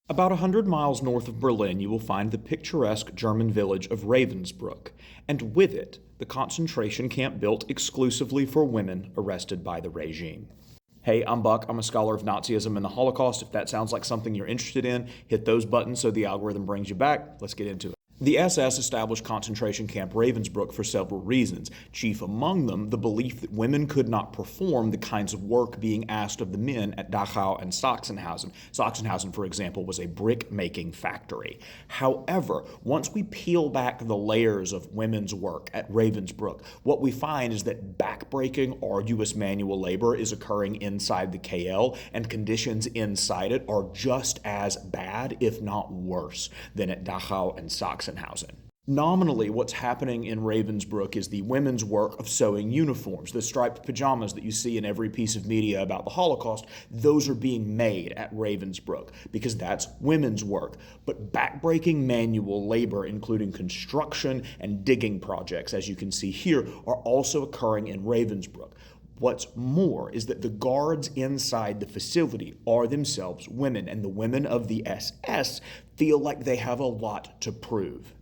About 100 miles north of Berlin, you will find the picturesque German village of Ravensbrück, and with it, the concentration camp built exclusively for women arrested by the regime. Hey, I'm Buck. I'm a scholar of Nazism and the Holocaust. If that sounds like something you're interested in, hit those buttons so the algorithm brings you back. Let's get into it. The SS established concentration camp Ravensbrück for several reasons, chief among them the belief that women could not perform the kinds of work being asked of the men at Dachau and Sachsenhausen. Sachsenhausen, for example, was a brick-making factory. However, once we peel back the layers of women's work at Ravensbrück, what we find is that backbreaking, arduous manual labor is occurring inside the KL, and conditions inside it are just as bad, if not worse, than at Dachau and Sachsenhausen. Nominally, what's happening in Ravensbrück is the women's work of sewing uniforms, the striped pajamas that you see in every piece of media about the Holocaust. Those are being made at Ravensbrück because that's women's work. But backbreaking manual labor, including construction and digging projects, as you can see here, are also occurring in Ravensbrück. What's more is that the guards inside the facility are themselves women, and the women of the SS feel like they have a lot to prove.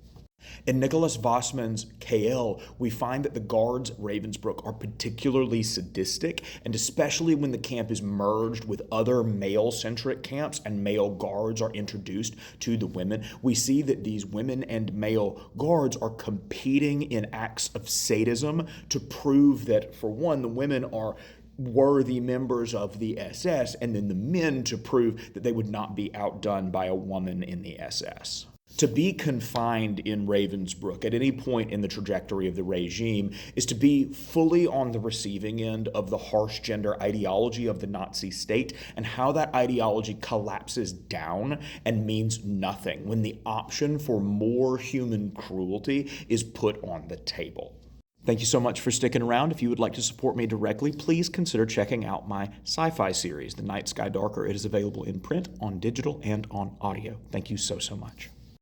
In Nicholas Vossman's KL, we find that the guards at Ravensbrück are particularly sadistic, and especially when the camp is merged with other male-centric camps and male guards are introduced to the women, we see that these women and male guards are competing in acts of sadism to prove that, for one, the women are worthy members of the SS, and then the men to prove that they would not be outdone by a woman in the SS. To be confined in Ravensbrück at any point in the trajectory of the regime is to be fully on the receiving end of the harsh gender ideology of the Nazi state and how that ideology collapses down and means nothing when the option for more human cruelty is put on the table. Thank you so much for sticking around. If you would like to support me directly, please consider checking out my sci-fi series, The Night Sky Darker. It is available in print, on digital, and on audio. Thank you so much.